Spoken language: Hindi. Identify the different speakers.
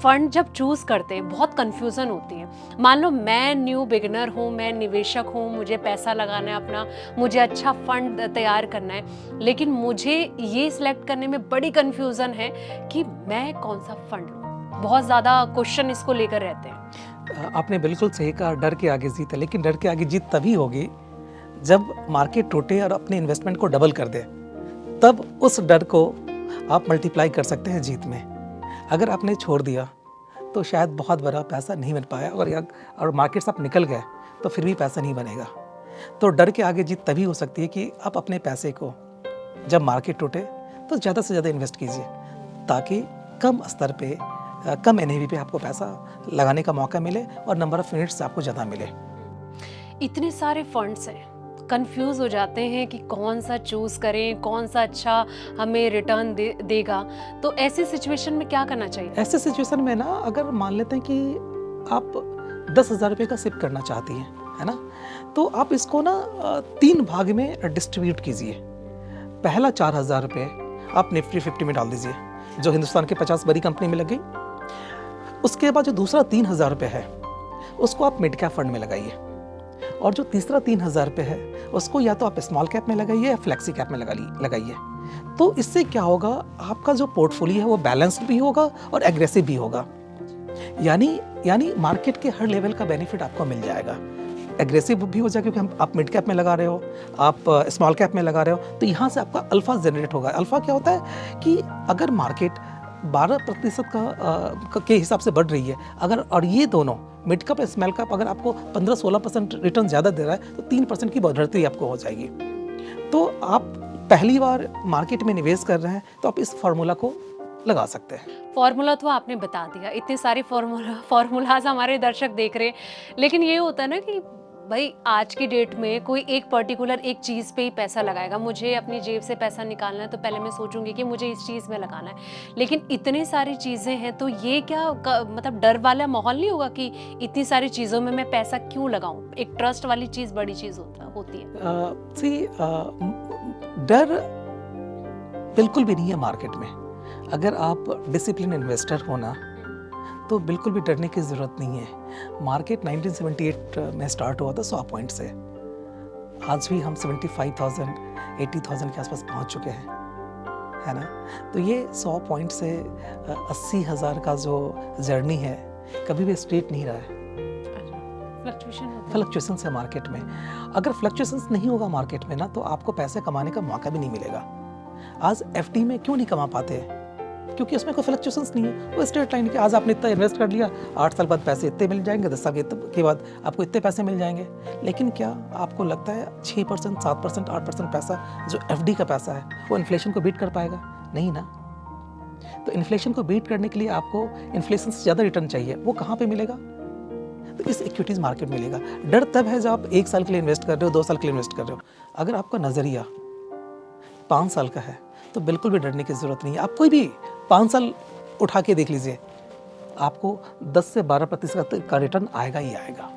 Speaker 1: फंड जब चूज़ करते हैं बहुत कन्फ्यूज़न होती है। मान लो मैं न्यू बिगिनर हूँ, मैं निवेशक हूँ, मुझे पैसा लगाना है अपना, मुझे अच्छा फंड तैयार करना है, लेकिन मुझे ये सिलेक्ट करने में बड़ी कन्फ्यूज़न है कि मैं कौन सा फंड लूँ। बहुत ज़्यादा क्वेश्चन इसको लेकर रहते हैं।
Speaker 2: आपने बिल्कुल सही कहा, डर के आगे जीत है, लेकिन डर के आगे जीत तभी होगी जब मार्केट टूटे और अपने इन्वेस्टमेंट को डबल कर दे, तब उस डर को आप मल्टीप्लाई कर सकते हैं जीत में। अगर आपने छोड़ दिया तो शायद बहुत बड़ा पैसा नहीं बन पाया, और मार्केट से आप निकल गए तो फिर भी पैसा नहीं बनेगा। तो डर के आगे जीत तभी हो सकती है कि आप अपने पैसे को जब मार्केट टूटे तो ज़्यादा से ज़्यादा इन्वेस्ट कीजिए, ताकि कम स्तर पे, कम एनएवी पे आपको पैसा लगाने का मौका मिले और नंबर ऑफ यूनिट्स आपको ज़्यादा मिले।
Speaker 1: इतने सारे फंड्स हैं, कंफ्यूज हो जाते हैं कि कौन सा चूज़ करें, कौन सा अच्छा हमें रिटर्न देगा। तो ऐसी सिचुएशन में क्या करना चाहिए?
Speaker 2: ऐसे सिचुएशन में ना, अगर मान लेते हैं कि आप 10,000 रुपये का सिप करना चाहती हैं, है ना, तो आप इसको ना 3 भाग में डिस्ट्रीब्यूट कीजिए। पहला 4,000 रुपये आप निफ्टी 50 में डाल दीजिए, जो हिंदुस्तान के 50 बड़ी कंपनी में लग गई। उसके बाद जो दूसरा 3,000 रुपये है उसको आप मिड कैप फंड में लगाइए, और जो तीसरा 3,000 रुपये है उसको या तो आप स्मॉल कैप में लगाइए या फ्लेक्सी कैप में लगाइए। तो इससे क्या होगा, आपका जो पोर्टफोलियो है वो बैलेंस्ड भी होगा और एग्रेसिव भी होगा। यानी मार्केट के हर लेवल का बेनिफिट आपको मिल जाएगा। एग्रेसिव भी हो जाएगा क्योंकि आप मिड कैप में लगा रहे हो, आप स्मॉल कैप में लगा रहे हो, तो यहाँ से आपका अल्फा जनरेट होगा। अल्फा क्या होता है कि अगर मार्केट 12% के हिसाब से बढ़ रही है, और ये दोनों मिड कैप और स्मॉल कैप अगर आपको 15-16% रिटर्न ज़्यादा दे रहा है, तो 3% की बढ़ोतरी आपको हो जाएगी। तो आप पहली बार मार्केट में निवेश कर रहे हैं तो आप इस फार्मूला को लगा सकते हैं।
Speaker 1: फॉर्मूला तो आपने बता दिया, इतने सारे फॉर्मूलाज हमारे दर्शक देख रहे हैं, लेकिन ये होता है ना कि भाई आज की डेट में कोई एक पर्टिकुलर एक चीज़ पे ही पैसा लगाएगा। मुझे अपनी जेब से पैसा निकालना है तो पहले मैं सोचूंगी कि मुझे इस चीज़ में लगाना है, लेकिन इतनी सारी चीज़ें हैं, तो ये क्या मतलब डर वाला माहौल नहीं होगा कि इतनी सारी चीज़ों में मैं पैसा क्यों लगाऊं? एक ट्रस्ट वाली चीज़ बड़ी चीज़ होती है।
Speaker 2: डर बिल्कुल भी नहीं है मार्केट में। अगर आप डिसिप्लिन इन्वेस्टर हो ना, तो बिल्कुल भी डरने की ज़रूरत नहीं है। मार्केट 1978 में स्टार्ट हुआ था 100 पॉइंट से, आज भी हम 75,000 80,000 के आसपास पहुंच चुके हैं, है ना। तो ये 100 पॉइंट से 80,000 का जो जर्नी है, कभी भी स्ट्रेट नहीं रहा है। फ्लक्चुएशंस है मार्केट में। अगर फ्लक्चुएशंस नहीं होगा मार्केट में ना, तो आपको पैसे कमाने का मौका भी नहीं मिलेगा। आज एफडी में क्यों नहीं कमा पाते? क्योंकि उसमें कोई फ्लक्चुएशंस नहीं है, वो स्ट्रेट लाइन के। आज आपने इतना इन्वेस्ट कर लिया, 8 साल बाद पैसे इतने मिल जाएंगे, 10 साल के बाद आपको इतने पैसे मिल जाएंगे। लेकिन क्या आपको लगता है 6%, 7%, 8% पैसा जो एफडी का पैसा है वो इन्फ्लेशन को बीट कर पाएगा? नहीं ना। तो इन्फ्लेशन को बीट करने के लिए आपको इन्फ्लेशन से ज़्यादा रिटर्न चाहिए। वो कहाँ पर मिलेगा? तो इस इक्विटीज़ मार्केट मिलेगा। डर तब है जब आप 1 साल के लिए इन्वेस्ट कर रहे हो, 2 साल के लिए इन्वेस्ट कर रहे हो। अगर आपका नज़रिया 5 साल का है तो बिल्कुल भी डरने की ज़रूरत नहीं है। आप कोई भी 5 साल उठा के देख लीजिए, आपको 10 से 12% का रिटर्न आएगा ही आएगा।